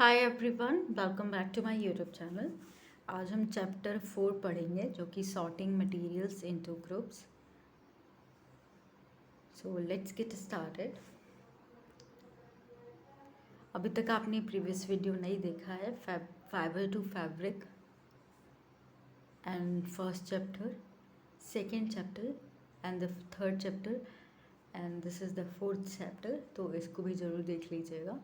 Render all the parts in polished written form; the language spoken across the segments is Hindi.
Hi everyone, welcome back to my YouTube channel. आज हम चैप्टर 4 पढ़ेंगे जो कि sorting materials into groups. So let's get started. अभी तक आपने प्रीवियस वीडियो नहीं देखा है, fibre to fabric and first chapter, second chapter and the third chapter and this is the fourth chapter, तो इसको भी ज़रूर देख लीजिएगा।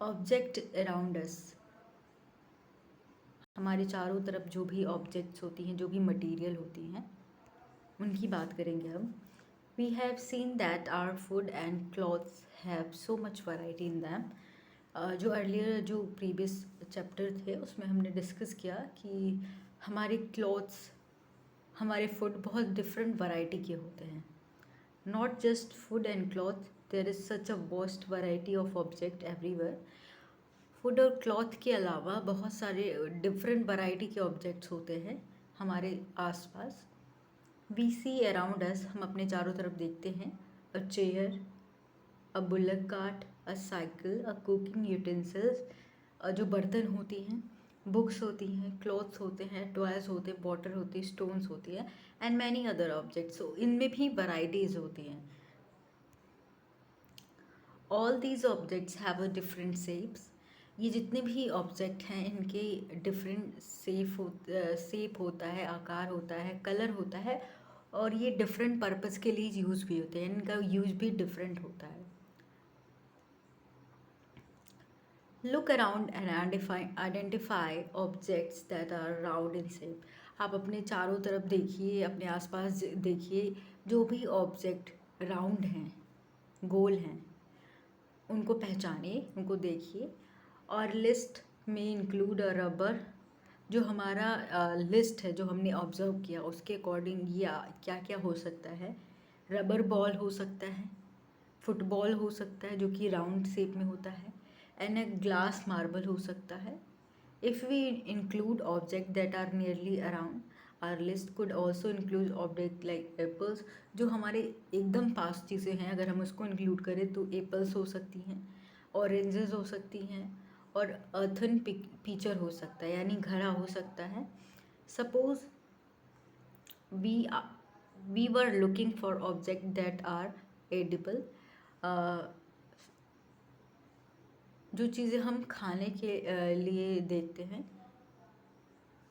ऑब्जेक्ट अराउंड अस, हमारे चारों तरफ जो भी ऑब्जेक्ट्स होती हैं, जो भी मटेरियल होती हैं, उनकी बात करेंगे हम। We have seen that our food and clothes have so much variety in them. जो अर्लियर जो प्रीवियस चैप्टर थे उसमें हमने डिस्कस किया कि हमारे क्लॉथ्स, हमारे फूड बहुत डिफरेंट वैरायटी के होते हैं। Not just food and cloth, there is such a vast variety of object everywhere. Food और क्लॉथ के अलावा बहुत सारे डिफरेंट वैरायटी के ऑब्जेक्ट्स होते हैं हमारे आसपास। वी सी अराउंड अस, हम अपने चारों तरफ देखते हैं। A chair, a bullock cart, a cycle, a cooking utensils, जो बर्तन होती हैं, बुक्स होती हैं, क्लॉथ्स होते हैं, टॉयज होते हैं, वाटर होती है, स्टोन्स होती है एंड मैनी अदर ऑब्जेक्ट्स। सो इनमें भी वैराइटीज़ होती हैं। All these objects have a different shapes, ये जितने भी ऑब्जेक्ट हैं इनके डिफरेंट शेप होता है, आकार होता है, कलर होता है और ये डिफरेंट पर्पस के लिए यूज़ भी होते हैं, इनका यूज़ भी डिफरेंट होता है। Look around and identify objects that are round in shape, आप अपने चारों तरफ देखिए, अपने आसपास देखिए, जो भी ऑब्जेक्ट राउंड हैं, गोल हैं, उनको पहचानिए, उनको देखिए। और लिस्ट में इंक्लूड अ रबर, जो हमारा लिस्ट है जो हमने ऑब्जर्व किया उसके अकॉर्डिंग ये क्या क्या हो सकता है। रबर बॉल हो सकता है, फुटबॉल हो सकता है जो कि राउंड शेप में होता है, एंड ए ग्लास मार्बल हो सकता है। If we include object that are nearly around, our list could also include object like apples, जो हमारे एकदम पास चीज़ें हैं, अगर हम उसको इंक्लूड करें तो एप्पल्स हो सकती हैं, ऑरेंजेस हो सकती हैं और अर्थन पिक्चर हो सकता है, यानी घड़ा हो सकता है। Suppose we we were looking for object that are edible, जो चीज़ें हम खाने के लिए देखते हैं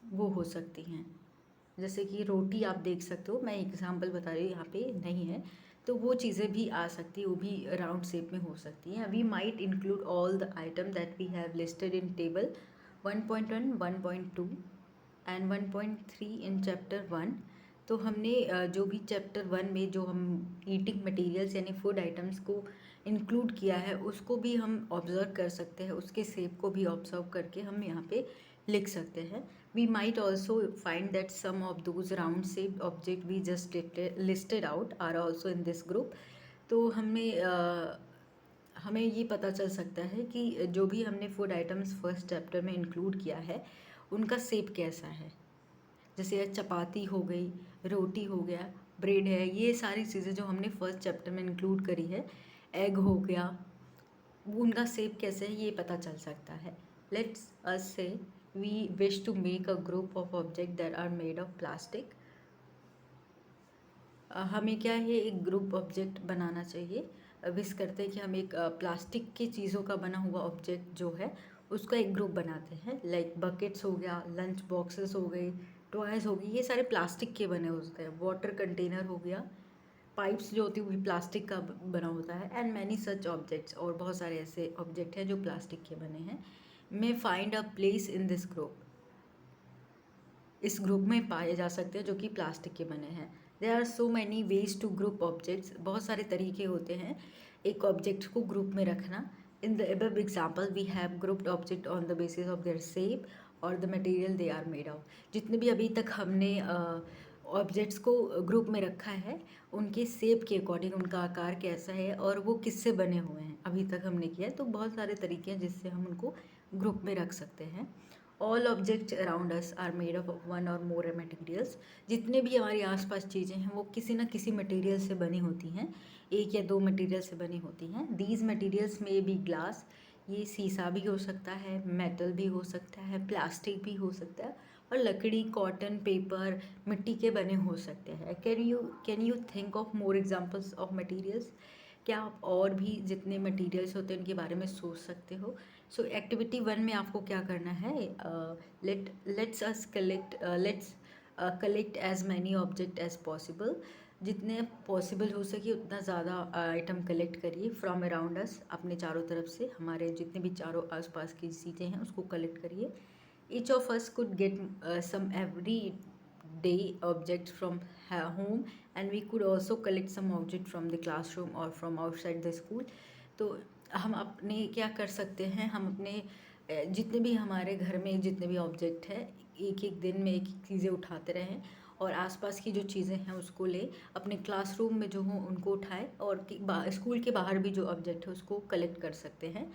वो हो सकती हैं। जैसे कि रोटी आप देख सकते हो, मैं एग्जांपल बता रही हूँ, यहाँ पे नहीं है, तो वो चीज़ें भी आ सकती है, वो भी राउंड शेप में हो सकती हैं। We might include all the item that we have listed in table 1.1, 1.2 and 1.3 in chapter 1। तो हमने जो भी चैप्टर 1 में जो हम ईटिंग मटेरियल्स यानी फूड आइटम्स को इंक्लूड किया है उसको भी हम ऑब्ज़र्व कर सकते हैं, उसके शेप को भी ऑब्ज़र्व करके हम यहाँ पे लिख सकते हैं। We might also find that some of those round shaped object we just listed out are also in this group. तो हमें ये पता चल सकता है कि जो भी हमने फूड आइटम्स फर्स्ट चैप्टर में इंक्लूड किया है उनका शेप कैसा है। जैसे चपाती हो गई, रोटी हो गया, ब्रेड है, ये सारी चीज़ें जो हमने फर्स्ट चैप्टर में इंक्लूड करी है, एग हो गया, वो उनका शेप कैसे है ये पता चल सकता है। Let's us say we wish to make a group of object that are made of plastic. हमें क्या है, एक ग्रुप ऑब्जेक्ट बनाना चाहिए। विश करते हैं कि हम एक प्लास्टिक की चीज़ों का बना हुआ ऑब्जेक्ट जो है उसका एक ग्रुप बनाते हैं। लाइक बकेट्स हो गया, लंच बॉक्सेस हो गए, टॉयज़ हो गई, ये सारे प्लास्टिक के बने होते हैं। वाटर कंटेनर हो गया, पाइप्स जो होती है वो भी प्लास्टिक का बना होता है एंड मैनी सच ऑब्जेक्ट्स, और बहुत सारे ऐसे ऑब्जेक्ट हैं जो प्लास्टिक के बने हैं। May find a place in this group, इस ग्रुप में पाए जा सकते हैं जो कि प्लास्टिक के बने हैं। There are so many ways to group objects, बहुत सारे तरीके होते हैं एक ऑब्जेक्ट को ग्रुप में रखना। In the above example we have grouped object on the basis of their shape or the material they are made of. जितने भी अभी तक हमने ऑब्जेक्ट्स को ग्रुप में रखा है उनके शेप के अकॉर्डिंग, उनका आकार कैसा है और वो किससे बने हुए हैं, अभी तक हमने किया है। तो बहुत सारे तरीके हैं जिससे हम उनको ग्रुप में रख सकते हैं। All objects around us are made of one और मोर मटेरियल्स, जितने भी हमारे आसपास चीज़ें हैं वो किसी न किसी मटेरियल से बनी होती हैं, एक या दो मटेरियल से बनी होती हैं। दीज मटेरियल्स में बी ग्लास, ये शीशा भी हो सकता है, मेटल भी हो सकता है, प्लास्टिक भी हो सकता है, और लकड़ी, कॉटन, पेपर, मिट्टी के बने हो सकते हैं। Can you think of more examples of materials? क्या आप और भी जितने मटेरियल्स होते हैं उनके बारे में सोच सकते हो? सो एक्टिविटी 1 में आपको क्या करना है, let's collect as many object as possible. जितने पॉसिबल हो सके उतना ज़्यादा आइटम कलेक्ट करिए फ्रॉम अराउंड अस, अपने चारों तरफ से, हमारे जितने भी चारों आसपास की चीज़ें हैं उसको कलेक्ट करिए। Each of us could get some every day objects from home, and we could also collect some object from the classroom or from outside the school. तो हम अपने क्या कर सकते हैं, हम अपने जितने भी हमारे घर में जितने भी ऑब्जेक्ट है, एक एक दिन में एक एक चीज़ें उठाते रहें, और आसपास की जो चीज़ें हैं उसको ले, अपने क्लासरूम में जो हों उनको उठाएं, और स्कूल के बाहर भी जो ऑब्जेक्ट है उसको कलेक्ट कर सकते हैं।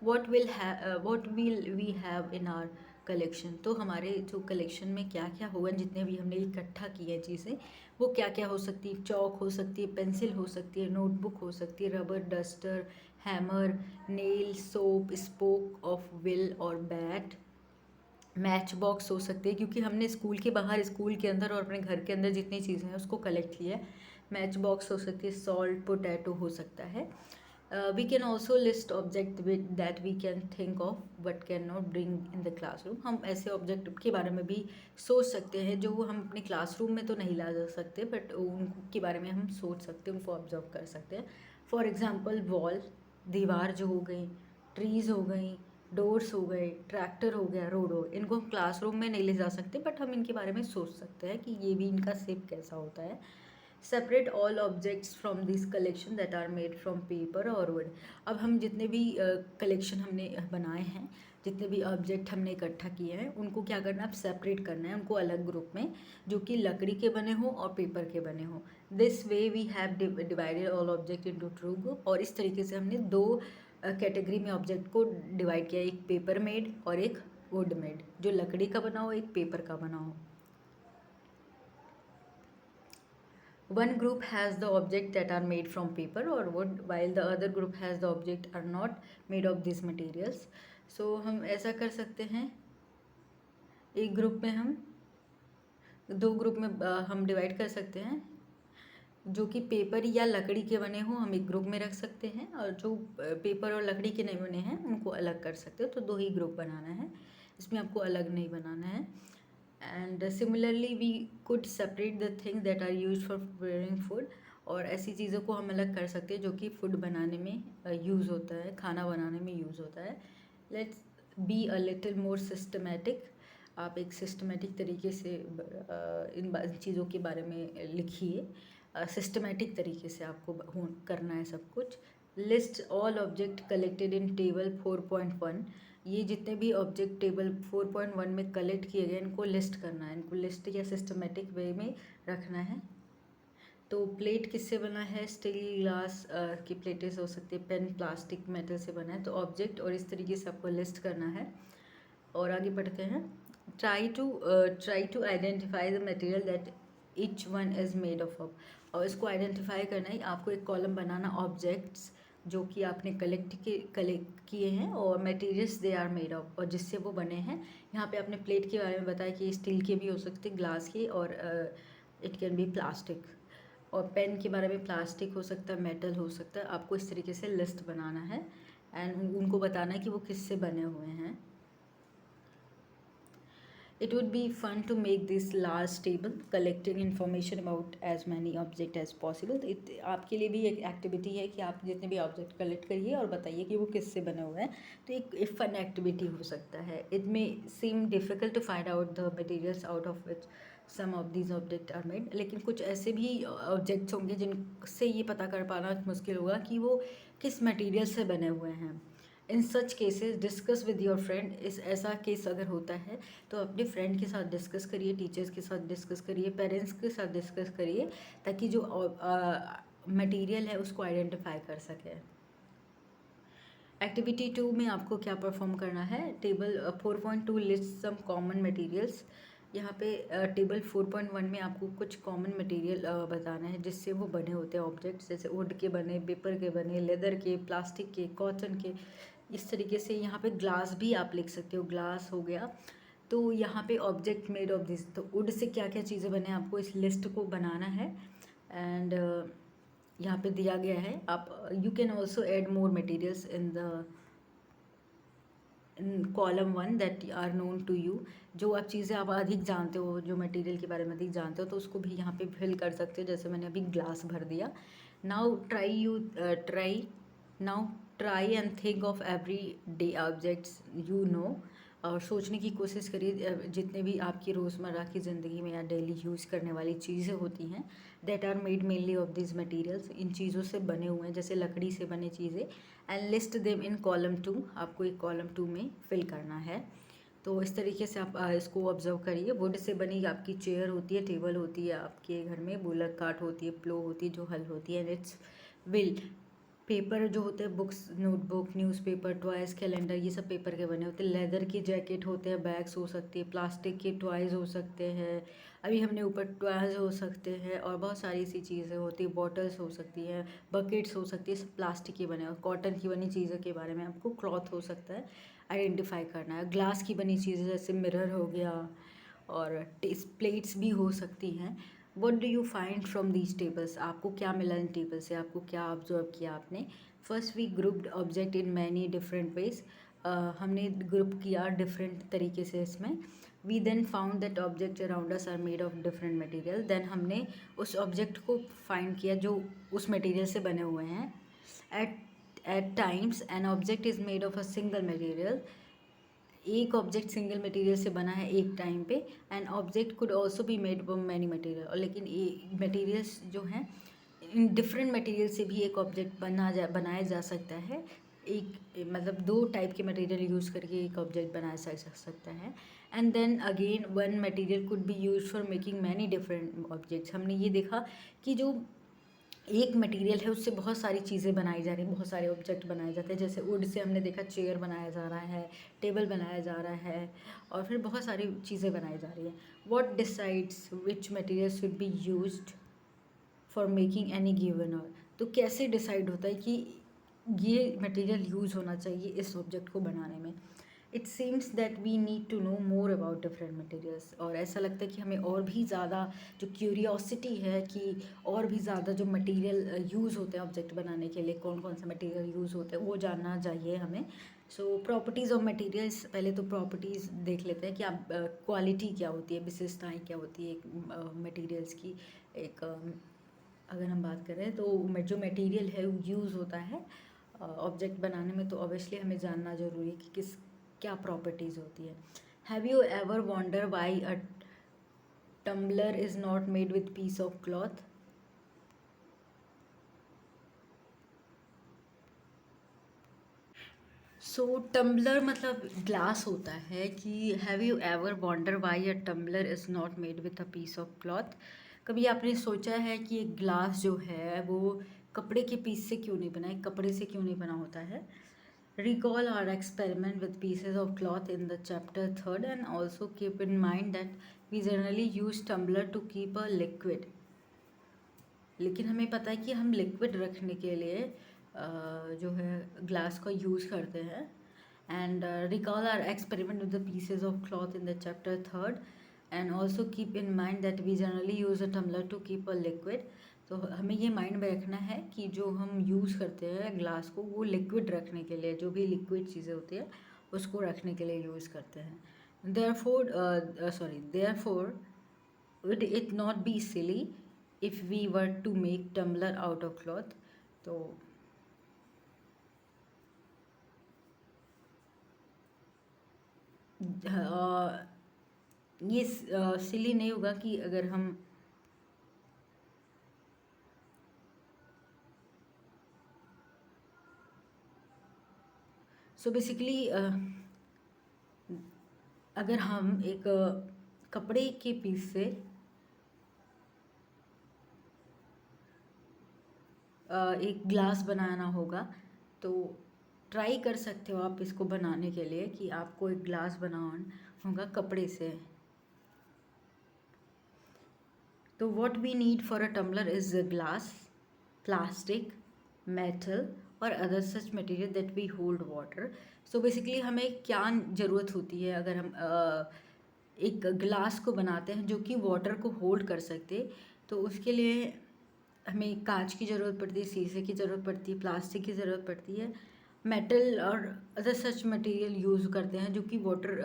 What will we have in our collection? तो हमारे जो कलेक्शन में क्या क्या होगा, जितने भी हमने इकट्ठा किए हैं चीज़ें, वो क्या क्या हो सकती है? चौक हो सकती है, पेंसिल हो सकती है, नोटबुक हो सकती है, rubber, duster, hammer, nail, soap, spoke of wheel और बैट, मैच बॉक्स हो सकती है, क्योंकि हमने स्कूल के बाहर, स्कूल के अंदर और अपने घर के अंदर जितनी चीज़ें हैं उसको कलेक्ट किया है। मैच बॉक्स हो सकती है, सॉल्ट, पोटैटो हो सकता है। We can also list object with that we can think of but can not bring in the classroom. हम ऐसे ऑब्जेक्ट के बारे में भी सोच सकते हैं जो हम अपने क्लासरूम में तो नहीं ला जा सकते, बट उनके बारे में हम सोच सकते हैं, उनको ऑब्जर्व कर सकते हैं। फॉर एग्ज़ाम्पल वॉल, दीवार जो हो गई, ट्रीज़ हो गई, डोर्स हो गए, ट्रैक्टर हो गया, रोड हो, इनको हम क्लासरूम में नहीं ले जा सकते, बट हम इनके बारे में सोच सकते हैं कि ये भी इनका शेप कैसा होता है। Separate all objects from this collection that are made from paper और वुड। अब हम जितने भी कलेक्शन हमने बनाए हैं, जितने भी ऑब्जेक्ट हमने इकट्ठा किए हैं, उनको क्या करना है, अब सेपरेट करना है उनको अलग ग्रुप में, जो कि लकड़ी के बने हों और पेपर के बने हों। This way we have divided all object into two group, और इस तरीके से हमने दो कैटेगरी में ऑब्जेक्ट को डिवाइड किया, एक पेपर मेड और एक वुड मेड, जो लकड़ी का बना हो, एक पेपर का बना हो। One group has the object that are made from paper or wood, while the other group has the object are not made of these materials. So हम ऐसा कर सकते हैं, एक ग्रुप में हम, दो ग्रुप में हम डिवाइड कर सकते हैं। जो कि पेपर या लकड़ी के बने हों हम एक ग्रुप में रख सकते हैं, और जो पेपर और लकड़ी के नहीं बने हैं उनको अलग कर सकते हो। तो दो ही ग्रुप बनाना है, इसमें आपको अलग नहीं बनाना है। And similarly we could separate the thing that are use for preparing food, और ऐसी चीज़ों को हम अलग कर सकते हैं जो कि फूड बनाने में यूज़ होता है, खाना बनाने में यूज़ होता है। Let's be a little more systematic. आप एक सिस्टमेटिक तरीके से इन चीज़ों के बारे में लिखिए, सिस्टमेटिक तरीके से आपको करना है सब कुछ। List all object collected in table 4.1। ये जितने भी ऑब्जेक्ट टेबल 4.1 में कलेक्ट किए गए इनको लिस्ट करना है, इनको लिस्ट या सिस्टमेटिक वे में रखना है। तो प्लेट किससे बना है, स्टील, ग्लास की प्लेटें हो सकती है, पेन प्लास्टिक मेटल से बना है। तो ऑब्जेक्ट और इस तरीके से आपको लिस्ट करना है। और आगे बढ़ते हैं। Try to identify the material that each one is made of. और इसको आइडेंटिफाई करना है, आपको एक कॉलम बनाना, ऑब्जेक्ट्स जो कि आपने कलेक्ट किए हैं, और materials they are made of, और जिससे वो बने हैं। यहाँ पे आपने प्लेट के बारे में बताया कि स्टील के भी हो सकते, ग्लास के, और इट कैन बी प्लास्टिक। और पेन के बारे में प्लास्टिक हो सकता है, मेटल हो सकता है। आपको इस तरीके से लिस्ट बनाना है एंड उनको बताना है कि वो किससे बने हुए हैं। It would be fun to make this large table, collecting information about as many objects as possible. आपके लिए भी एक एक्टिविटी है कि आप जितने भी ऑब्जेक्ट कलेक्ट करिए और बताइए कि वो किससे बने हुए हैं। तो एक फन एक्टिविटी हो सकता है। It may seem difficult to find out the materials out of which some of these object are made, लेकिन कुछ ऐसे भी ऑब्जेक्ट्स होंगे जिनसे ये पता कर पाना मुश्किल होगा कि वो किस मटेरियल से बने हुए हैं। In such cases discuss with your friend. इस ऐसा केस अगर होता है तो अपने फ्रेंड के साथ डिस्कस करिए, टीचर्स के साथ डिस्कस करिए, पेरेंट्स के साथ डिस्कस करिए, ताकि जो मटेरियल है उसको आइडेंटिफाई कर सके। एक्टिविटी 2 में आपको क्या परफॉर्म करना है, table 4.2 list some common materials. यहाँ पे टेबल 4.1 में आपको कुछ कॉमन मटेरियल बताना है जिससे वो बने होते हैं ऑब्जेक्ट्स, जैसे वुड के बने, पेपर के बने, लेदर के, प्लास्टिक के, कॉटन के, इस तरीके से यहाँ पे ग्लास भी आप लिख सकते हो, ग्लास हो गया। तो यहाँ पे ऑब्जेक्ट मेड ऑफ दिस, तो वुड से क्या क्या चीज़ें बने आपको इस लिस्ट को बनाना है। एंड यहाँ पे दिया गया है, आप you can also add more materials in the column 1 that are known to you. जो आप चीज़ें आप अधिक जानते हो, जो मटेरियल के बारे में अधिक जानते हो, तो उसको भी यहाँ पे फिल कर सकते हो, जैसे मैंने अभी ग्लास भर दिया। Now try and think of every day objects you know. और सोचने की कोशिश करिए जितने भी आपकी रोज़मर्रा की ज़िंदगी में या डेली यूज़ करने वाली चीज़ें होती हैं, that are made mainly of this materials, इन चीज़ों से बने हुए हैं, जैसे लकड़ी से बने चीज़ें। And list them in column 2, आपको एक कॉलम 2 में फिल करना है। तो इस तरीके से आप इसको ऑब्जर्व करिए। वुड से बनी आपकी चेयर होती है, टेबल होती है आपके घर में, बुलक कार्ट होती है, प्लो होती है, जो हल होती है। एंड इट्स विल पेपर जो होते हैं, books, notebook, newspaper, toys, calendar, ये सब पेपर के बने होते हैं। लेदर की जैकेट होते हैं, बैग्स हो सकती है, प्लास्टिक के टॉयज़ हो सकते हैं, अभी हमने ऊपर टॉयज़ हो सकते हैं, और बहुत सारी सी चीज़ें होती है, बॉटल्स हो सकती हैं, बकेट्स हो सकती है, सब प्लास्टिक के बने। और कॉटन की बनी चीज़ों के बारे में आपको, क्लॉथ हो सकता है, आइडेंटिफाई करना है। ग्लास की बनी चीज़ें जैसे मिरर हो गया, और प्लेट्स भी हो सकती हैं। What do you find from these tables, आपको क्या मिला इन टेबल से, आपको क्या ऑब्जर्व किया आपने। First we grouped object in many different ways, हमने ग्रुप किया डिफरेंट तरीके से इसमें। We then found that object around us are made of different material, then हमने उस ऑब्जेक्ट को फाइंड किया जो उस मटेरियल से बने हुए हैं। At times an object is made of a single material, एक ऑब्जेक्ट सिंगल मटेरियल से बना है एक टाइम पे। And object could also be made from many material, और लेकिन ये मटेरियल्स जो हैं, इन डिफरेंट मटेरियल से भी एक ऑब्जेक्ट बनाया जा सकता है। एक मतलब दो टाइप के मटेरियल यूज़ करके एक ऑब्जेक्ट बनाया जा सकता है। And then again one material could be use for making many different objects, हमने ये देखा कि जो एक मटेरियल है उससे बहुत सारी चीज़ें बनाई जा रही हैं, बहुत सारे ऑब्जेक्ट बनाए जाते हैं। जैसे वुड से हमने देखा चेयर बनाया जा रहा है, टेबल बनाया जा रहा है, और फिर बहुत सारी चीज़ें बनाई जा रही हैं। What decides which material should be used for making any given और, तो कैसे डिसाइड होता है कि ये मटेरियल यूज़ होना चाहिए इस ऑब्जेक्ट को बनाने में। It seems that we need to know more about different materials, और ऐसा लगता है कि हमें और भी ज़्यादा जो क्यूरियोसिटी है कि और भी ज़्यादा जो मटेरियल यूज़ होते हैं ऑब्जेक्ट बनाने के लिए, कौन कौन से मटेरियल यूज़ होते हैं, वो जानना चाहिए हमें। सो प्रॉपर्टीज़ ऑफ मटेरियल्स, पहले तो प्रॉपर्टीज़ देख लेते हैं कि आप क्वालिटी क्या होती है, विशेषताएँ क्या होती है एक मटेरियल्स की। एक अगर हम बात करें तो जो मटेरियल है यूज़ होता है ऑब्जेक्ट बनाने में, तो ऑब्वियसली हमें जानना ज़रूरी है कि किस क्या प्रॉपर्टीज़ होती है। Have you ever wonder why a tumbler is not made with piece of cloth. So tumbler मतलब ग्लास होता है कि have you ever wonder why a tumbler is not made with a piece of cloth. कभी आपने सोचा है कि एक ग्लास जो है वो कपड़े के पीस से क्यों नहीं बना है, कपड़े से क्यों नहीं बना होता है। Recall our experiment with pieces of cloth in the chapter 3rd, and also keep in mind that we generally use tumbler to keep a liquid. लेकिन हमें पता है कि हम लिक्विड रखने के लिए जो है ग्लास का यूज़ करते हैं। And recall our experiment with the pieces of cloth in the chapter 3rd, and also keep in mind that we generally use a tumbler to keep a liquid. तो हमें ये माइंड में रखना है कि जो हम यूज़ करते हैं ग्लास को, वो लिक्विड रखने के लिए, जो भी लिक्विड चीज़ें होती है उसको रखने के लिए यूज़ करते हैं। Therefore would it not be silly if we were to make tumbler out of cloth। तो ये सिली नहीं होगा कि अगर हम सो बेसिकली अगर हम एक कपड़े के पीस से एक ग्लास बनाना होगा, तो ट्राई कर सकते हो आप इसको बनाने के लिए कि आपको एक ग्लास बनाना होगा कपड़े से। तो what we need for a tumbler is glass, plastic, metal or other such material that we hold water. So basically हमें क्या ज़रूरत होती है अगर हम एक ग्लास को बनाते हैं जो कि वाटर को होल्ड कर सकते, तो उसके लिए हमें कांच की ज़रूरत पड़ती है, शीशे की ज़रूरत पड़ती है, प्लास्टिक की ज़रूरत पड़ती है, metal or other such material use करते हैं जो कि वाटर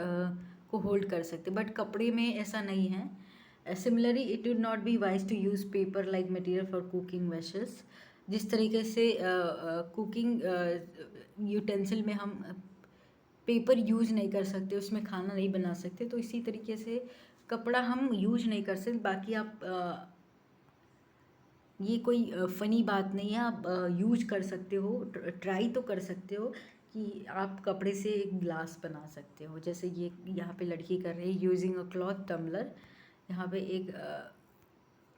को होल्ड कर सकते हैं, बट कपड़े में ऐसा नहीं है। Similarly it would not be wise to use paper like material for cooking vessels. जिस तरीके से कुकिंग यूटेंसिल में हम पेपर यूज़ नहीं कर सकते, उसमें खाना नहीं बना सकते, तो इसी तरीके से कपड़ा हम यूज नहीं कर सकते। बाकी आप ये कोई फ़नी बात नहीं है, आप यूज कर सकते हो, ट्राई तो कर सकते हो कि आप कपड़े से एक ग्लास बना सकते हो। जैसे ये यहाँ पे लड़की कर रही है यूजिंग अ क्लॉथ टम्बलर। यहाँ पे एक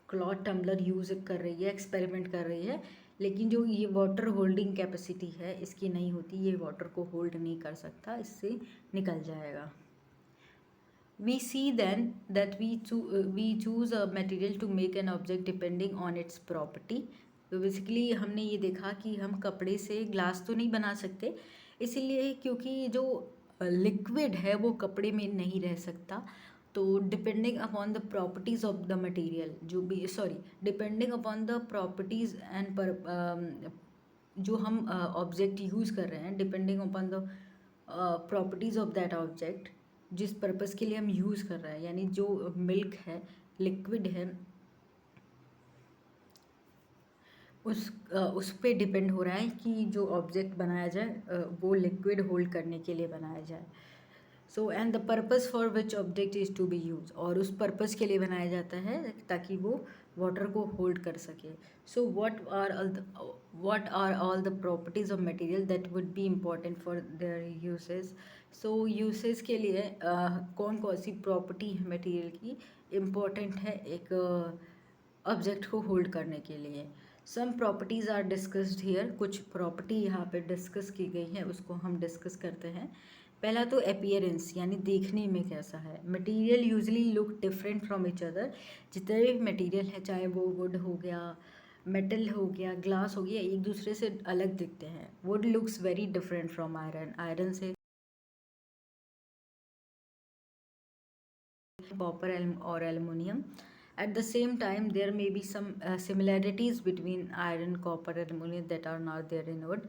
क्लॉथ टम्बलर यूज़ कर रही है, एक्सपेरिमेंट कर रही है, लेकिन जो ये वाटर होल्डिंग कैपेसिटी है इसकी नहीं होती, ये वाटर को होल्ड नहीं कर सकता, इससे निकल जाएगा। We see then that we choose a material to make an object depending on its property। तो बेसिकली हमने ये देखा कि हम कपड़े से ग्लास तो नहीं बना सकते, इसीलिए क्योंकि जो लिक्विड है वो कपड़े में नहीं रह सकता। तो depending upon the properties of the material, जो भी sorry depending upon the properties and पर जो हम ऑब्जेक्ट यूज़ कर रहे हैं, depending upon the properties of that object, जिस पर्पस के लिए हम यूज़ कर रहे हैं, यानी जो मिल्क है, लिक्विड है, उस पे डिपेंड हो रहा है कि जो ऑब्जेक्ट बनाया जाए वो लिक्विड होल्ड करने के लिए बनाया जाए। So and the purpose for which object is to be use, और उस पर्पस के लिए बनाया जाता है ताकि वो वाटर को होल्ड कर सके। सो what are all the properties of material that would be important for their uses। So uses के लिए कौन कौन सी प्रॉपर्टी है मटेरियल की इम्पोर्टेंट है एक ऑब्जेक्ट को होल्ड करने के लिए। सम प्रॉपर्टीज़ आर डिस्कस्ड हियर, कुछ प्रॉपर्टी यहाँ पे डिस्कस की गई है, उसको हम डिस्कस करते हैं। पहला तो अपीयरेंस, यानी देखने में कैसा है। Material usually look different from each other. जितने भी मटेरियल है, चाहे वो वुड हो गया, मेटल हो गया, ग्लास हो गया, एक दूसरे से अलग दिखते हैं। Would looks very different from iron, iron से copper or aluminium। At the same time, there may be some similarities between iron, copper, and aluminum that are not there in wood।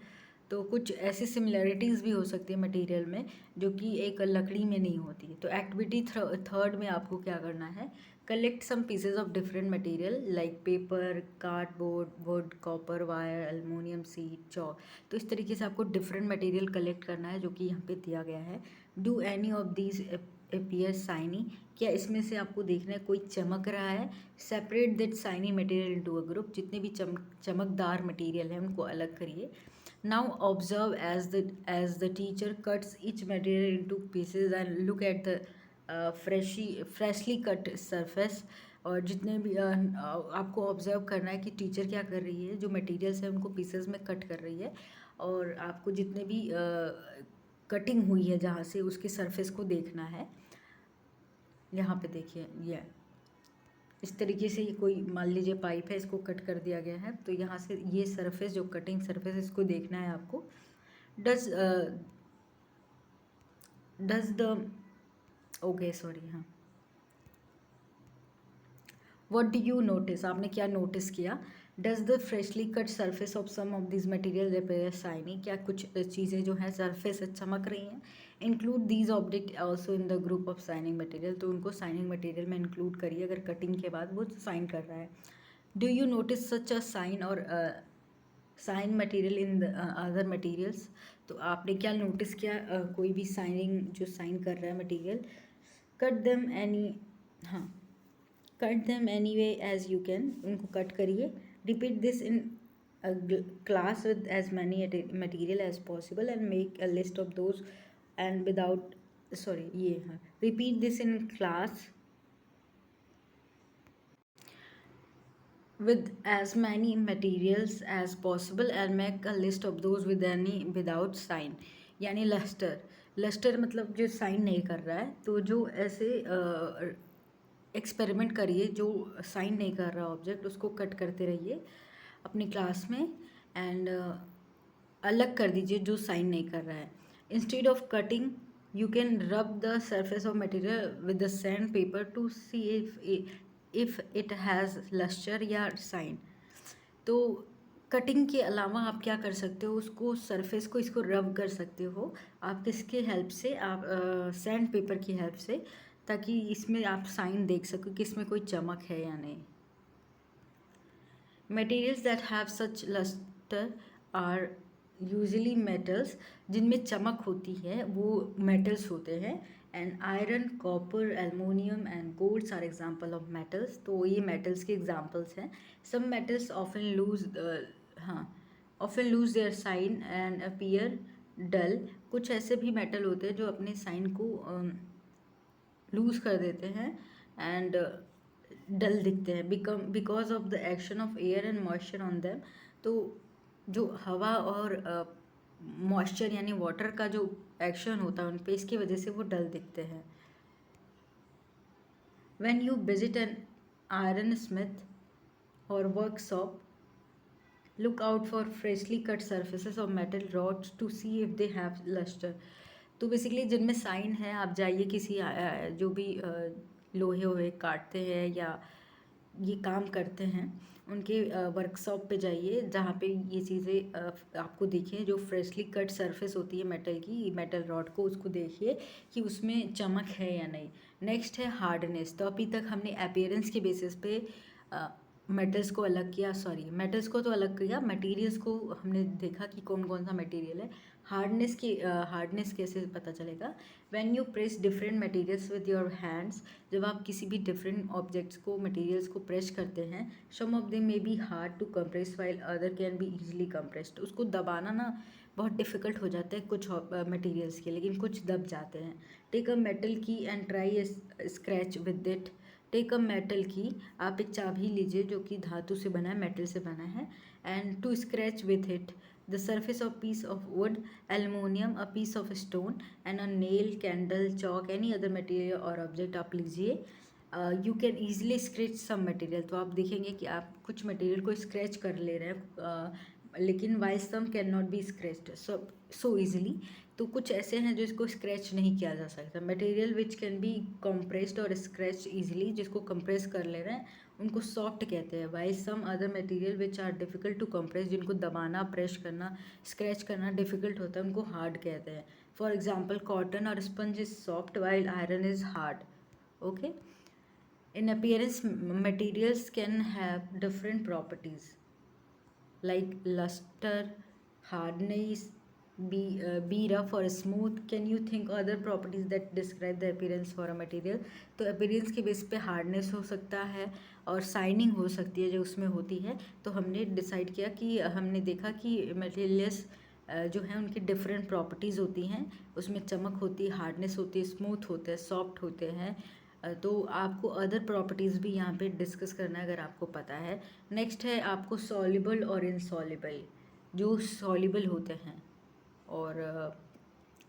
तो कुछ ऐसी सिमिलैरिटीज़ भी हो सकती है मटेरियल में जो कि एक लकड़ी में नहीं होती। तो एक्टिविटी थर्ड में आपको क्या करना है, collect some pieces of different material like paper, cardboard, wood, copper, wire, aluminium sheet, chalk. तो इस तरीके से आपको डिफरेंट मटेरियल कलेक्ट करना है जो कि यहाँ पे दिया गया है। Do any of these appear shiny, क्या इसमें से आपको देखना है कोई चमक रहा है। Separate that shiny material into a group, जितने भी चमकदार मटेरियल है उनको अलग करिए। Now observe as the teacher cuts each material into pieces and look at the freshly cut surface. और जितने भी आपको ऑब्जर्व करना है कि टीचर क्या कर रही है, जो मटेरियल्स है उनको पीसेज में कट कर रही है, और आपको जितने भी कटिंग हुई है जहाँ से, उसके सरफेस को देखना है। यहाँ पे देखिए, ये इस तरीके से, ये कोई मान लीजिए पाइप है, इसको कट कर दिया गया है, तो यहाँ से ये सरफेस, जो कटिंग सरफेस, इसको देखना है आपको। डज द ओके सॉरी, हाँ, वट डू यू नोटिस, आपने क्या नोटिस किया। Does the freshly cut surface of some of this material appear shiny, क्या कुछ चीज़ें जो हैं सरफेस से चमक रही हैं। Include these object also in the group of shining material, तो उनको शाइनिंग मटेरियल में इंक्लूड करिए अगर कटिंग के बाद वो शाइन कर रहा है। Do you notice such a shine or shine material in the other materials, तो आपने क्या नोटिस किया कोई भी साइनिंग जो साइन कर रहा है मटेरियल। कट देम एनी, हाँ, cut them any way as you can, उनको कट करिए। Repeat this in class with as many material as possible and make a list of those and without sorry ये, हाँ, repeat this in class with as many materials as possible and make a list of those with any without sign। यानी लस्टर मतलब जो साइन नहीं कर रहा है, तो जो ऐसे एक्सपेरिमेंट करिए, जो साइन नहीं कर रहा ऑब्जेक्ट उसको कट करते रहिए अपनी क्लास में, एंड अलग कर दीजिए जो साइन नहीं कर रहा है। Instead of cutting you can rub the surface of material with the sand paper to see if it has luster या साइन। तो कटिंग के अलावा आप क्या कर सकते हो, उसको सरफेस को इसको रब कर सकते हो आप किसके हेल्प से, आप सैंड पेपर की हेल्प से, ताकि इसमें आप साइन देख सको कि इसमें कोई चमक है या नहीं। Materials that have such lustre are usually metals, जिनमें चमक होती है वो मेटल्स होते हैं। And iron, copper, aluminium and golds are example of metals. तो ये मेटल्स के एग्जांपल्स हैं। Some metals often lose often lose their shine and appear dull. कुछ ऐसे भी मेटल होते हैं जो अपने साइन को लूज कर देते हैं एंड डल दिखते हैं because of the action of air and moisture on them. तो जो हवा और मॉइस्चर यानी वाटर का जो एक्शन होता है उन पे, इसकी वजह से वो डल दिखते हैं। When you visit an iron smith or workshop, look out for freshly cut surfaces of metal rods to see if they have lustre. तो बेसिकली जिनमें साइन है, आप जाइए किसी जो भी लोहे वोहे काटते हैं या ये काम करते हैं उनके वर्कशॉप पे जाइए जहाँ पे ये चीज़ें आपको दिखें। जो फ्रेशली कट सरफेस होती है मेटल की, मेटल रॉड को, उसको देखिए कि उसमें चमक है या नहीं। नेक्स्ट है हार्डनेस। तो अभी तक हमने अपीयरेंस के बेसिस पे मेटल्स को अलग किया, मेटल्स को तो अलग किया, मटेरियल्स को हमने देखा कि कौन कौन सा मटेरियल है। हार्डनेस कैसे पता चलेगा? When you press different materials with your hands, जब आप किसी भी डिफरेंट ऑब्जेक्ट्स को, मटेरियल्स को प्रेस करते हैं, some of them may be hard to compress while other can be easily compressed. उसको दबाना ना बहुत डिफ़िकल्ट हो जाता है कुछ मटेरियल्स के, लेकिन कुछ दब जाते हैं। Take a metal key and try scratch with it. Take a metal key, आप एक चाबी लीजिए जो कि धातु से बना है, मेटल से बना है, and to scratch with it the surface of piece of wood, aluminium, a piece of stone and a nail, candle, chalk, any other material or object आप लीजिए। You can easily scratch some material. तो आप देखेंगे कि आप कुछ मटेरियल को स्क्रैच कर ले रहे हैं, लेकिन while some can not be scratched so easily. तो कुछ ऐसे हैं जो इसको स्क्रैच नहीं किया जा सकता। Material which can be compressed और स्क्रैच ईजिली, जिसको कंप्रेस कर ले रहे हैं उनको सॉफ्ट कहते हैं। While some other material which are difficult to compress, जिनको दबाना, प्रेस करना, स्क्रैच करना डिफ़िकल्ट होता है, उनको हार्ड कहते हैं। फॉर एग्जाम्पल कॉटन और sponge is soft while iron is hard. Okay. In appearance, materials can have different properties like luster, hardness, be rough or smooth. Can you think other properties that describe the appearance for a material? तो appearance के बेस पे hardness हो सकता है और shining हो सकती है जो उसमें होती है। तो हमने डिसाइड किया कि हमने देखा कि materials जो है उनकी डिफरेंट प्रॉपर्टीज़ होती हैं, उसमें चमक होती है, हार्डनेस होती है, स्मूथ होते हैं, सॉफ्ट होते हैं। तो आपको अदर प्रॉपर्टीज़ भी यहाँ पे डिस्कस करना है अगर आपको पता है। नेक्स्ट है आपको सॉल्युबल और इनसॉल्युबल। जो सॉल्युबल होते हैं और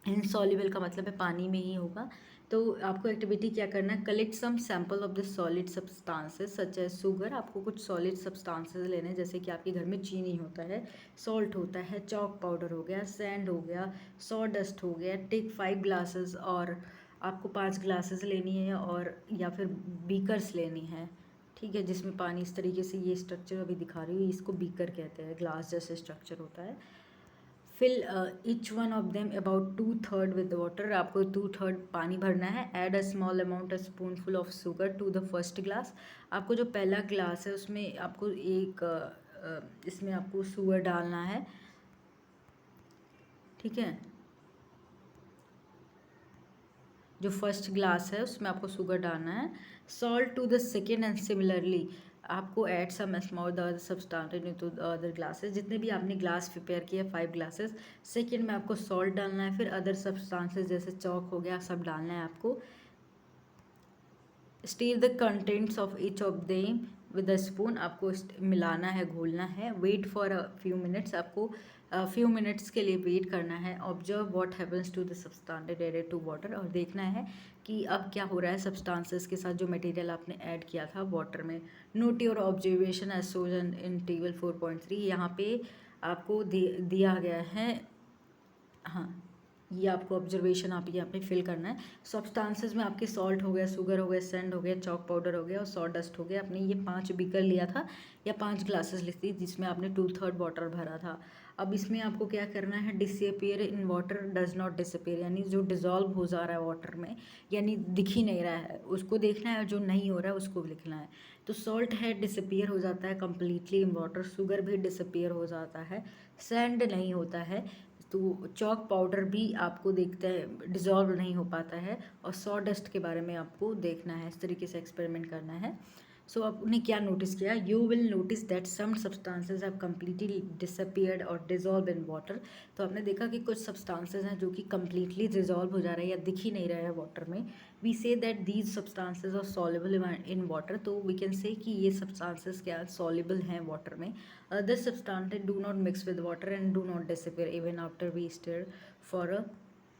इनसॉल्युबल का मतलब है पानी में ही होगा। तो आपको एक्टिविटी क्या करना है? Collect some sample of the solid substances such as sugar. आपको कुछ सॉलिड सब्सटेंसेस लेने हैं, जैसे कि आपके घर में चीनी होता है, सॉल्ट होता है, चॉक पाउडर हो गया, सैंड हो गया, सॉ डस्ट हो गया। टेक 5 ग्लासेस, और आपको 5 ग्लासेस लेनी है और या फिर बीकर्स लेनी है, ठीक है, जिसमें पानी इस तरीके से, ये स्ट्रक्चर अभी दिखा रही हूँ, इसको बीकर कहते हैं, ग्लास जैसे स्ट्रक्चर होता है। Fill each one of them about 2/3 with water. आपको 2/3 पानी भरना है। Add a small amount a spoonful of sugar to the first glass. आपको जो पहला ग्लास है उसमें आपको इसमें आपको शुगर डालना है, ठीक है। जो फर्स्ट ग्लास है उसमें आपको शुगर डालना है। Salt to the second and similarly आपको add some small the other substance to the other glasses. जितने भी आपने ग्लास प्रिपेयर किए 5 ग्लासेस, सेकेंड में आपको सॉल्ट डालना है, फिर अदर सब्सटेंसेस जैसे चॉक हो गया सब डालना है आपको। Stir the contents of each of them with a spoon. आपको मिलाना है, घोलना है। Wait for a few minutes. आपको फ्यू मिनट्स के लिए वेट करना है। Observe what happens to the substance added to water. और देखना है कि अब क्या हो रहा है सब्सटेंसेस के साथ जो मटेरियल आपने ऐड किया था वाटर में। Note your observation as shown in table 4.3। यहाँ पे आपको दिया गया है। हाँ, ये आपको ऑब्जर्वेशन आप यहाँ पे फिल करना है। सब्सटेंसेस में आपके सॉल्ट हो गया, शुगर हो गया, सैंड हो गया, चॉक पाउडर हो गया और सॉडस्ट हो गया। आपने ये 5 बीकर लिया था या 5 ग्लासेस ली थी जिसमें आपने 2/3 वाटर भरा था। अब इसमें आपको क्या करना है, disappear in water does not disappear, यानी जो डिज़ोल्व हो जा रहा है वाटर में, यानी दिख ही नहीं रहा है उसको देखना है, और जो नहीं हो रहा है उसको लिखना है। तो सॉल्ट है डिसअपियर हो जाता है कम्प्लीटली इन वाटर, शुगर भी डिसअपियर हो जाता है, सैंड नहीं होता है, तो चॉक पाउडर भी आपको देखते हैं डिज़ोल्व नहीं हो पाता है, और सॉ डस्ट के बारे में आपको देखना है, इस तरीके से एक्सपेरिमेंट करना है। सो आपने क्या नोटिस किया, you will notice that some substances have completely disappeared और डिजॉल्व इन वाटर। तो आपने देखा कि कुछ सब्सटेंसेस हैं जो कि कम्प्लीटली डिजॉल्व हो जा रहे हैं या दिख ही नहीं रहे हैं वाटर में। We say that these substances are soluble in water, तो वी कैन से कि ये सब्सटेंसेस क्या सॉल्युबल हैं वाटर में। Other substances do not mix with water and do not disappear even after we stir for a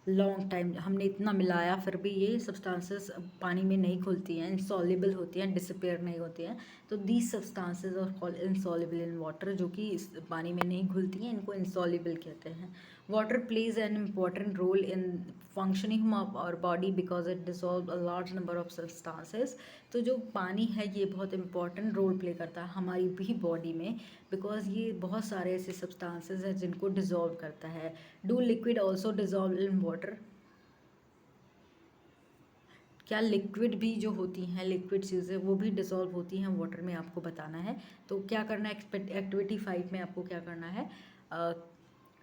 long time. हमने इतना मिलाया फिर भी ये सब्सटेंसेस पानी में नहीं घुलती हैं, इनसॉल्युबल होती हैं, डिसअपियर नहीं होती हैं। तो these substances are called insoluble in water, जो कि इस पानी में नहीं घुलती हैं, इनको इनसॉल्युबल कहते हैं। Water plays an important role in functioning of our body because it dissolve a large number of substances. तो जो पानी है ये बहुत इंपॉर्टेंट रोल प्ले करता है हमारी भी बॉडी में, बिकॉज ये बहुत सारे ऐसे सब्सटेंसेस हैं जिनको डिसॉल्व करता है। Do liquid also dissolve in water, क्या लिक्विड भी जो होती हैं, लिक्विड चीज़ें वो भी डिसॉल्व होती हैं वाटर में, आपको बताना है। तो क्या करना है, एक्टिविटी 5 में आपको क्या करना है,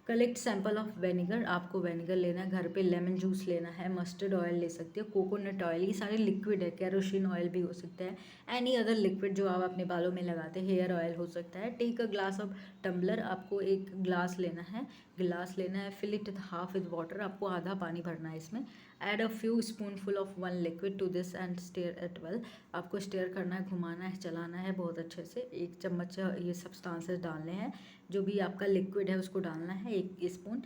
कलेक्ट सैंपल ऑफ वेनेगर। आपको वेनेगर लेना है घर पे, लेमन जूस लेना है, मस्टर्ड ऑयल ले सकते हो, कोकोनट ऑयल, ये सारे लिक्विड है, केरोसिन ऑयल भी हो सकता है, एनी अदर लिक्विड जो आप अपने बालों में लगाते हैं, हेयर ऑयल हो सकता है। Take a glass of tumbler, आपको एक ग्लास लेना है, fill it half with water, आपको आधा पानी भरना है इसमें। Add a few spoonful of one liquid to this and stir it well, आपको स्टेयर करना है, घुमाना है, चलाना है बहुत अच्छे से। 1 चम्मच ये सब्सटेंसेस डालने हैं, जो भी आपका लिक्विड है उसको डालना है, 1 spoon.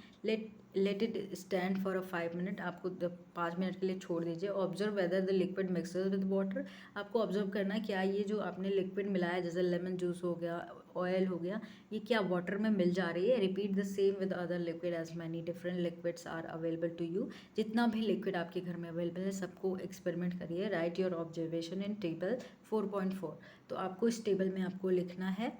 Let it stand for a 5 minute, आपको 5 मिनट के लिए छोड़ दीजिए। Observe whether the liquid mixes with water, आपको ऑब्जर्व करना है क्या ये जो आपने लिक्विड मिलाया, जैसे लेमन जूस हो गया, ऑयल हो गया, ये क्या वाटर में मिल जा रही है। Repeat the same with other liquid as many different liquids are available to you, जितना भी लिक्विड आपके घर में अवेलेबल है सबको एक्सपेरिमेंट करिए। Right your observation in table 4.4, तो आपको इस टेबल में आपको लिखना है।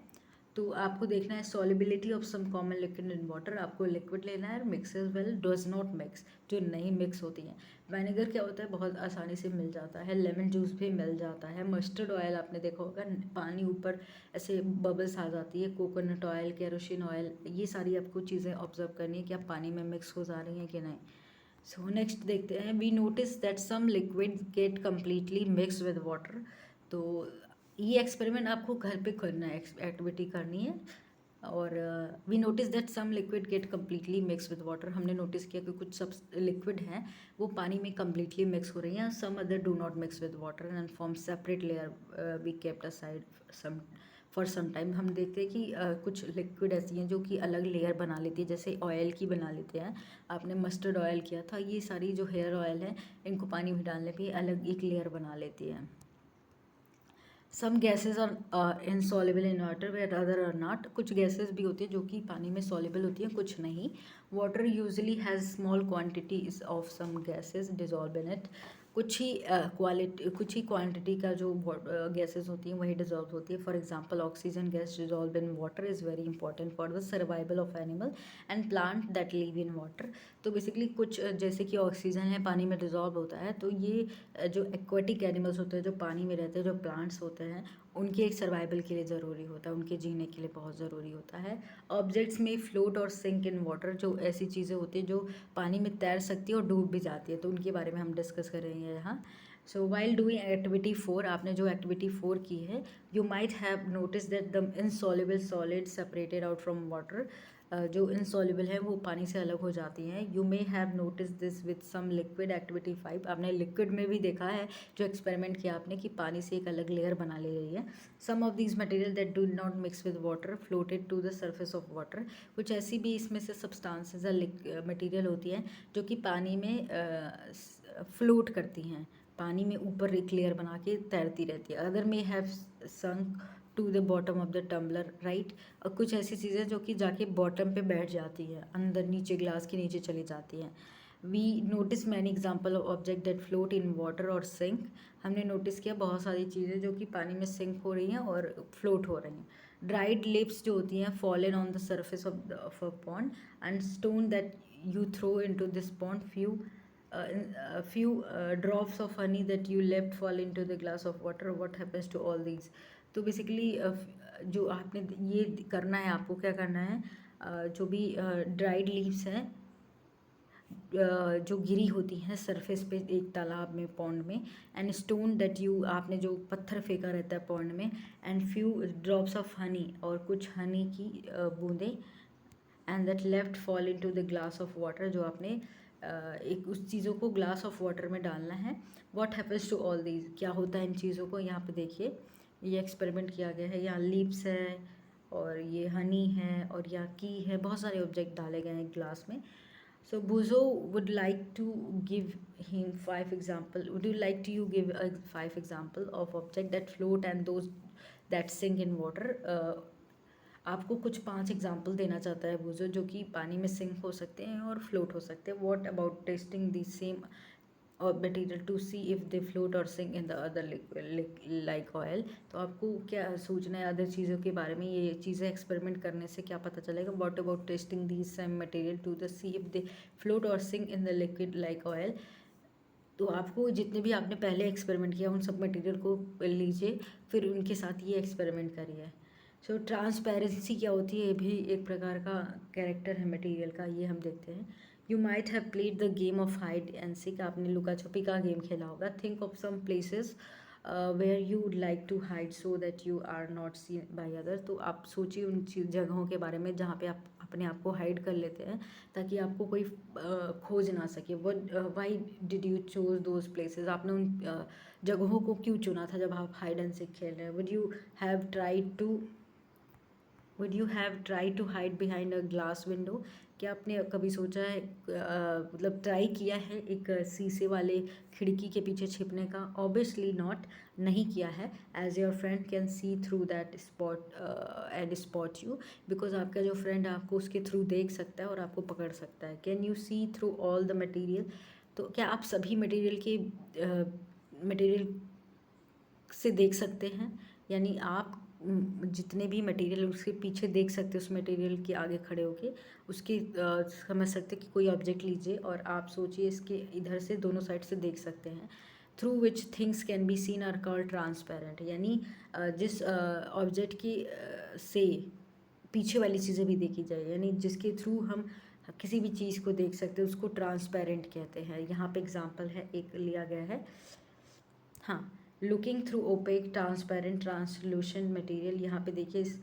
तो आपको देखना है solubility of some common liquid in water, आपको लिक्विड लेना है, mixes well does not mix, जो नहीं मिक्स होती हैं। विनेगर क्या होता है, बहुत आसानी से मिल जाता है, लेमन जूस भी मिल जाता है, मस्टर्ड ऑयल आपने देखा होगा पानी ऊपर ऐसे बबल्स आ जाती है, कोकोनट ऑयल, केरोसिन ऑयल, ये सारी आपको चीज़ें ऑब्जर्व करनी है कि आप पानी में मिक्स हो जा रही हैं कि नहीं। सो नेक्स्ट देखते हैं, we notice that some liquid get completely mix with water. तो ये एक्सपेरिमेंट आपको घर पे करना है, एक्टिविटी करनी है। और we notice that some liquid get completely mix with water, हमने नोटिस किया कि कुछ सब लिक्विड हैं वो पानी में कम्प्लीटली मिक्स हो रही हैं, some other do not mix with water and form separate layer we kept aside some for some time. हम देखते हैं कि कुछ लिक्विड ऐसी हैं जो कि अलग लेयर बना लेती है, जैसे ऑयल की बना लेते हैं। आपने मस्टर्ड ऑयल किया था, ये सारी जो हेयर ऑयल है इनको पानी में डालने पे अलग एक लेयर बना लेती है। Some gases are insoluble in water where other are not, कुछ गैसेज भी होती है जो कि पानी में सॉल्युबल होती हैं, कुछ नहीं। Water usually has small quantities of some gases dissolve in it, कुछ ही क्वांटिटी का जो गैसेज होती हैं वही डिजॉल्व होती है। For example oxygen gas dissolve in water is very important for the survival of animal and plant that live in water. तो बेसिकली कुछ जैसे कि ऑक्सीजन है पानी में डिजॉल्व होता है, तो ये जो एक्वाटिक एनिमल्स होते हैं, जो पानी में रहते हैं, जो प्लांट्स होते हैं, उनके एक सर्वाइवल के लिए ज़रूरी होता है, उनके जीने के लिए बहुत ज़रूरी होता है। ऑब्जेक्ट्स में float or sink in water, जो ऐसी चीज़ें होती हैं जो पानी में तैर सकती है और डूब भी जाती है, तो उनके बारे में हम डिस्कस करेंगे यहाँ। सो वाइल डूइंग एक्टिविटी 4, आपने जो एक्टिविटी 4 की है, you might have notice that the insoluble solid separated out from water, जो इनसॉल्युबल है वो पानी से अलग हो जाती हैं। You may have notice this with some liquid, activity 5, आपने लिक्विड में भी देखा है जो एक्सपेरिमेंट किया आपने कि पानी से एक अलग लेयर बना ले रही है। Some of these material that do not mix with water floated to the surface of water, कुछ ऐसी भी इसमें से सब्सटेंसेस या मटेरियल होती हैं जो कि पानी में फ्लोट करती हैं, पानी में ऊपर एक लेयर बना के तैरती रहती है। Other may have sunk to the bottom of the tumbler, right. और कुछ ऐसी चीज़ें जो कि जाके बॉटम पे बैठ जाती है, अंदर नीचे ग्लास के नीचे चली जाती हैं। We notice many example of object that float in water or sink. हमने नोटिस किया बहुत सारी चीज़ें जो कि पानी में सिंक हो रही हैं और फ्लोट हो रही हैं। ड्राइड लिप्स जो होती हैं fallen on the surface of a pond and stone that you throw into this pond, few drops of honey that you left fall into the glass of water. What happens to all these? तो बेसिकली जो आपने ये करना है, आपको क्या करना है, जो भी ड्राइड लीव्स हैं जो गिरी होती हैं सरफेस पे एक तालाब में, पॉन्ड में, एंड स्टोन दैट यू, आपने जो पत्थर फेंका रहता है पॉन्ड में, and few drops of honey, और कुछ हनी की बूंदें, and that left fall into the glass of water, जो आपने एक उस चीज़ों को ग्लास ऑफ वाटर में डालना है। What happens to all these, क्या होता है इन चीज़ों को। यहाँ पे देखिए ये एक्सपेरिमेंट किया गया है, यहाँ लीव्स है और ये हनी है और यहाँ की है, बहुत सारे ऑब्जेक्ट डाले गए हैं ग्लास में। So Buzo would like to give him 5 example. Would you like to you give a 5 example of object that float and those that sink in water? आपको कुछ 5 एग्जाम्पल देना चाहता है बुजो, जो कि पानी में सिंक हो सकते हैं और फ्लोट हो सकते हैं। What about testing the same material to see if they float or sink in the other like oil. तो आपको क्या सोचना है अदर चीज़ों के बारे में, ये चीज़ें एक्सपेरिमेंट करने से क्या पता चलेगा। What about testing the same material to the see if they float or sink in the liquid like oil. तो आपको जितने भी आपने पहले एक्सपेरिमेंट किया उन सब मटेरियल को लीजिए, फिर उनके साथ ये एक्सपेरिमेंट करिए। सो ट्रांसपेरेंसी क्या होती है, ये भी एक प्रकार का कैरेक्टर है मटेरियल का, ये हम देखते हैं। You might have played the game of hide and seek, आपने लुका छुपी का गेम खेला होगा। Think of some places where you would like to hide so that you are not seen by other. तो आप सोचिए उन जगहों के बारे में जहाँ पे आप अपने आप को हाइड कर लेते हैं ताकि आपको कोई खोज ना सके। Why did you choose those places, आपने उन जगहों को क्यों चुना था जब आप हाइड एंड सीक खेल रहे हैं। Would you have try to hide behind a glass window, क्या आपने कभी सोचा है, मतलब ट्राई किया है एक शीशे वाले खिड़की के पीछे छिपने का। ऑब्वियसली नॉट, नहीं किया है। As your friend can see through that spot and spot you, because आपका जो फ्रेंड आपको उसके थ्रू देख सकता है और आपको पकड़ सकता है। Can you see through all the material, तो क्या आप सभी मटीरियल से देख सकते हैं, यानी आप जितने भी मटेरियल उसके पीछे देख सकते हैं, उस मटेरियल के आगे खड़े होके उसके समझ सकते कि कोई ऑब्जेक्ट लीजिए और आप सोचिए इसके इधर से दोनों साइड से देख सकते हैं। Through which things can be seen are called transparent, यानी जिस ऑब्जेक्ट की से पीछे वाली चीज़ें भी देखी जाए, यानी जिसके थ्रू हम किसी भी चीज़ को देख सकते हैं उसको ट्रांसपेरेंट कहते हैं। यहाँ पे एग्जांपल है एक लिया गया है, हाँ, looking through opaque transparent translucent material. यहाँ पे देखिए इस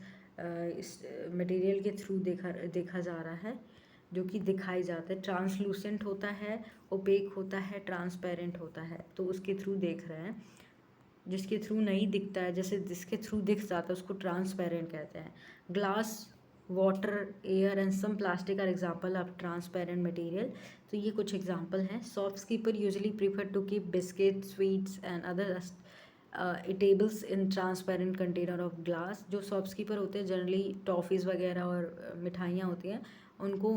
मटेरियल के थ्रू देखा जा रहा है, जो कि दिखाई जाता है। ट्रांसलूसेंट होता है, ओपेक होता है, ट्रांसपेरेंट होता है, तो उसके थ्रू देख रहे हैं। जिसके थ्रू नहीं दिखता है, जैसे जिसके थ्रू दिख जाता है उसको ट्रांसपेरेंट कहते हैं। Glass, water, air and some plastic are example of transparent material. तो ये कुछ एग्जाम्पल हैं। Shopkeeper usually prefer to keep biscuit, sweets and other tables in transparent container of glass. जो शॉपकीपर होते हैं जनरली टॉफ़ीज़ वगैरह और मिठाइयाँ होती हैं उनको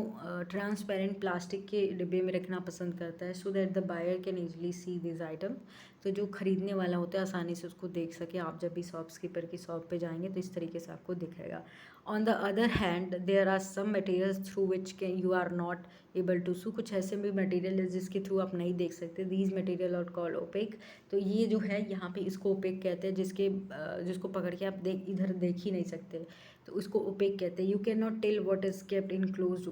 ट्रांसपेरेंट प्लास्टिक के डिब्बे में रखना पसंद करता है, so that the buyer can easily see this item. तो जो खरीदने वाला होता है आसानी से उसको देख सके। आप जब भी शॉपकीपर की शॉप पे जाएंगे तो इस तरीके से आपको दिखेगा। On the other hand there are some materials through which can you are not able to see, कुछ ऐसे भी मटेरियल है जिसके थ्रू आप नहीं देख सकते। These material are called opaque. तो ये जो है यहाँ पे इसको ओपेक कहते हैं, जिसको पकड़ के आप इधर देख ही नहीं सकते, तो उसको ओपेक कहते हैं। You can not tell what is kept in closed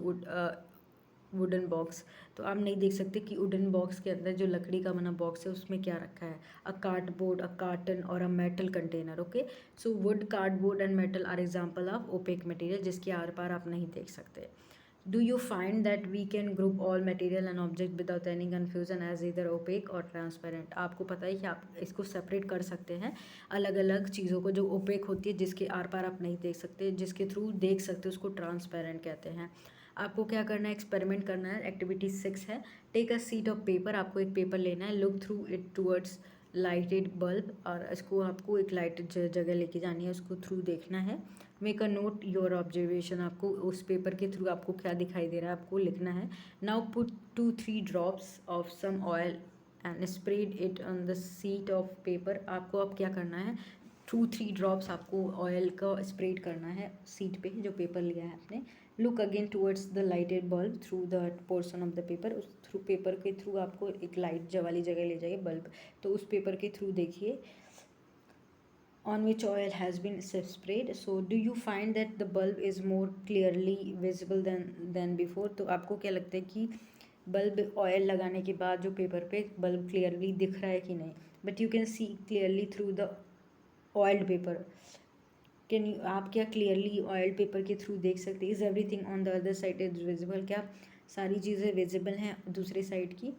wooden box, तो आप नहीं देख सकते कि वुडन बॉक्स के अंदर जो लकड़ी का बना बॉक्स है उसमें क्या रखा है। A cardboard, a carton or a metal container. Okay, so wood, cardboard and metal are example of opaque material, जिसके आर पार आप नहीं देख सकते। Do you find that we can group all material and object without any confusion as इधर ओपेक और ट्रांसपेरेंट। आपको पता है कि आप इसको सेपरेट कर सकते हैं अलग अलग चीज़ों को। जो ओपेक होती है जिसके आर पार आप नहीं देख सकते, जिसके थ्रू देख सकते उसको ट्रांसपेरेंट कहते हैं। आपको क्या करना है, एक्सपेरिमेंट करना है। एक्टिविटी 6 है, take a sheet of paper. आपको एक पेपर लेना है, look through it towards lighted bulb, और इसको आपको एक लाइटेड जगह लेके जानी है, उसको थ्रू देखना है। Make a note your observation, आपको उस पेपर के थ्रू आपको क्या दिखाई दे रहा है आपको लिखना है। Now put 2-3 drops of some oil and spread it on the sheet of paper. आपको अब क्या करना है, 2-3 ड्रॉप्स आपको ऑयल का स्प्रेड करना है सीट पे जो पेपर लिया है आपने। Look again towards the lighted bulb through the portion of the paper, उस थ्रू पेपर के थ्रू आपको एक लाइट वाली जगह ले जाइए बल्ब, तो उस पेपर के थ्रू देखिए on which oil has been sprayed. So do you find that the bulb is more clearly visible than before? तो आपको क्या लगता है कि बल्ब ऑयल लगाने के बाद जो पेपर पे बल्ब क्लियरली दिख रहा है कि नहीं? But you can see clearly through the oiled paper. Can you, आप क्या क्लियरली ऑयल पेपर के थ्रू देख सकते हैं? Is everything on the other side is visible, क्या सारी चीज़ें विजिबल हैं दूसरी साइड की?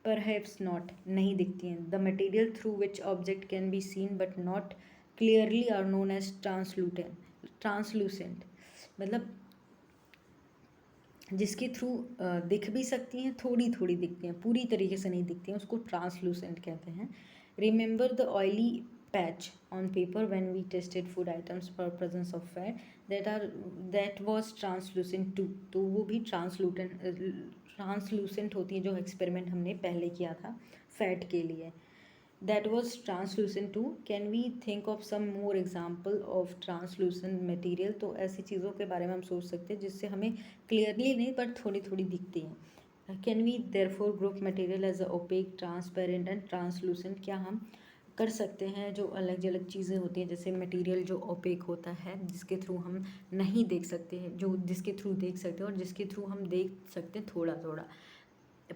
परहैप्स नॉट, नहीं दिखती हैं। The material through which object can be seen but not clearly are known as translucent, मतलब जिसके थ्रू दिख भी सकती हैं, थोड़ी थोड़ी दिखती हैं, पूरी तरीके से नहीं दिखती हैं, उसको ट्रांसलूसेंट कहते हैं। Remember the oily patch on paper when we tested food items for presence of fat that was translucent too, तो वो भी ट्रांसलूसेंट होती है जो एक्सपेरिमेंट हमने पहले किया था फैट के लिए। That was translucent too. Can we think of some more example of translucent material? तो ऐसी चीज़ों के बारे में हम सोच सकते हैं जिससे हमें क्लियरली नहीं पर थोड़ी थोड़ी दिखती हैं। Can we therefore group material as a opaque, transparent and translucent? क्या हम कर सकते हैं जो अलग अलग चीज़ें होती हैं, जैसे मटेरियल जो ओपेक होता है जिसके थ्रू हम नहीं देख सकते हैं, जो जिसके थ्रू देख सकते हैं और जिसके थ्रू हम देख सकते हैं थोड़ा थोड़ा।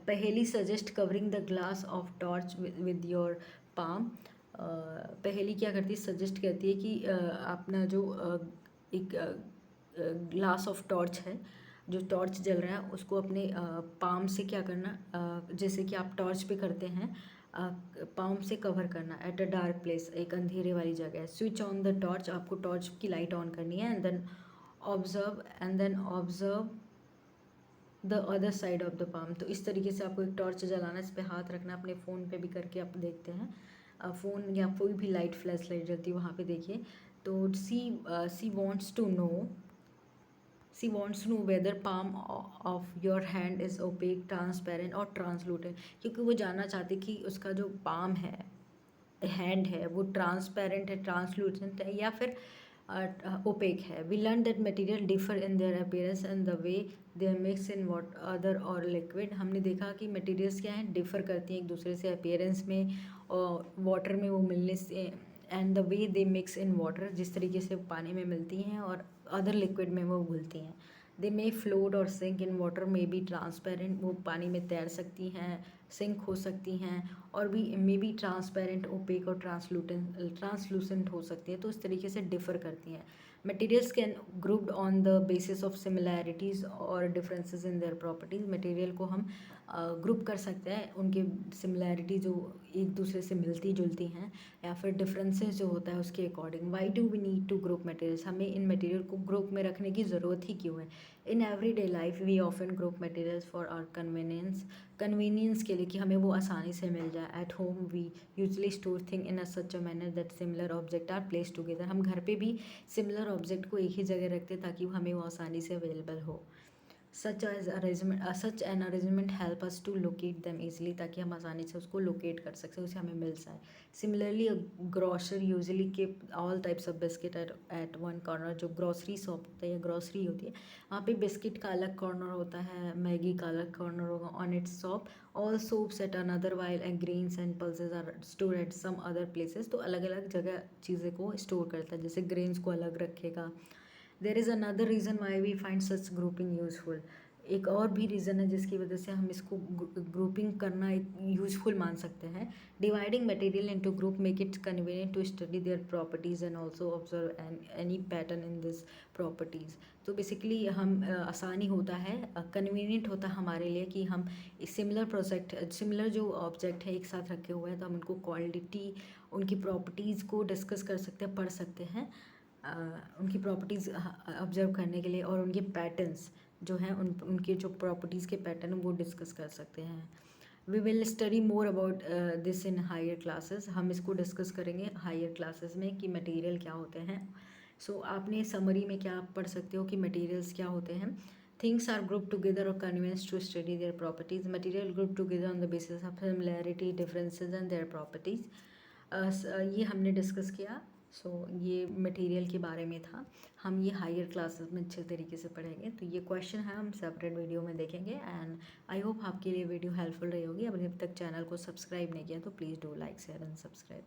पहेली suggest covering the glass of torch with your palm. पहेली क्या करती है, सजेस्ट करती है कि अपना जो एक ग्लास ऑफ टॉर्च है, जो टॉर्च जल रहा है उसको अपने पाम से क्या करना, जैसे कि आप टॉर्च पे करते हैं, पाम से कवर करना एट अ डार्क प्लेस, एक अंधेरे वाली जगह। स्विच ऑन द टॉर्च, आपको टॉर्च की लाइट ऑन करनी है, and then observe the other side of the palm. तो इस तरीके से आपको एक टॉर्च जलाना, इस पर हाथ रखना, अपने फ़ोन पे भी करके आप देखते हैं, फ़ोन या कोई भी लाइट फ्लैश लाइट जलती है वहाँ पे देखिए। तो सी wants to know whether palm of your hand is opaque, transparent और translucent, क्योंकि वो जानना चाहती कि उसका जो पाम है, हैंड है, वो ट्रांसपेरेंट है, ट्रांसलूसेंट है या फिर ओपेक है। We learn that material differ in their appearance and the way they mix in other or liquid. हमने देखा कि मटेरियल्स क्या हैं, डिफर करती हैं एक दूसरे से अपीयरेंस में और वाटर में वो मिलने से, and the way they mix in water, जिस तरीके से पानी में मिलती हैं और अदर लिक्विड में वो घुलती हैं। They may float or sink in water, may be transparent, वो पानी में तैर सकती हैं, सिंक हो सकती हैं, और भी मे बी ट्रांसपेरेंट, ओपेक और ट्रांसलूसेंट हो सकती है। तो इस तरीके से डिफ़र करती हैं। Materials can grouped on the basis of similarities or differences in their properties. Material को हम ग्रुप कर सकते हैं उनके सिमिलैरिटी जो एक दूसरे से मिलती जुलती हैं, या फिर डिफरेंसेस जो होता है उसके according. Why do we need to group materials, हमें इन मटेरियल को ग्रुप में रखने की ज़रूरत ही क्यों है? In everyday life we often group materials for our convenience के लिए, कि हमें वो आसानी से मिल जाए। At home we usually store thing in a such a manner that similar object are place together. हम घर पे भी सिमिलर ऑब्जेक्ट को एक ही जगह रखते हैं ताकि हमें वो आसानी से अवेलेबल हो। Such an arrangement help us to locate them easily, ताकि हम आसानी से उसको लोकेट कर सकते हैं, उसे हमें मिल जाए। Similarly grocer usually keep all types of biscuit at one corner. जो ग्रॉसरी शॉप होता है या ग्रॉसरी होती है, वहाँ पे बिस्किट का अलग कॉर्नर होता है, मैगी का अलग कॉर्नर होगा on its shop. All soaps at another, while and grains and pulses are store at some other places. तो अलग अलग जगह चीज़ें को स्टोर करता है, जैसे ग्रेन्स को अलग रखेगा। There is another reason why we find such grouping useful. एक और भी रीज़न है जिसकी वजह से हम इसको ग्रुपिंग करना एक यूजफुल मान सकते हैं। Dividing material into group make it convenient to study their properties and also observe any pattern in this properties. तो बेसिकली हम आसानी होता है, कन्वीनियंट होता है हमारे लिए कि हम सिमिलर जो ऑब्जेक्ट है एक साथ रखे हुए हैं, तो हम उनको क्वालिटी, उनकी प्रॉपर्टीज़ को डिस्कस कर सकते हैं, पढ़ सकते हैं, उनकी प्रॉपर्टीज़ ऑब्जर्व करने के लिए, और उनके पैटर्न्स जो हैं उनके जो प्रॉपर्टीज़ के पैटर्न वो डिस्कस कर सकते हैं। We will study more about this in higher classes. हम इसको डिस्कस करेंगे हायर क्लासेस में कि मटेरियल क्या होते हैं। सो आपने समरी में क्या पढ़ सकते हो कि मटेरियल्स क्या होते हैं। थिंग्स आर ग्रुप टुगेदर और convince to study their properties. Material group together on the basis of similarity differences and their properties. ये हमने डिस्कस किया। सो ये मटेरियल के बारे में था। हम ये हायर क्लासेस में अच्छे तरीके से पढ़ेंगे। तो ये क्वेश्चन है हम सेपरेट वीडियो में देखेंगे। एंड आई होप आपके लिए वीडियो हेल्पफुल रही होगी। अगर अभी तक चैनल को सब्सक्राइब नहीं किया तो please do like share and subscribe.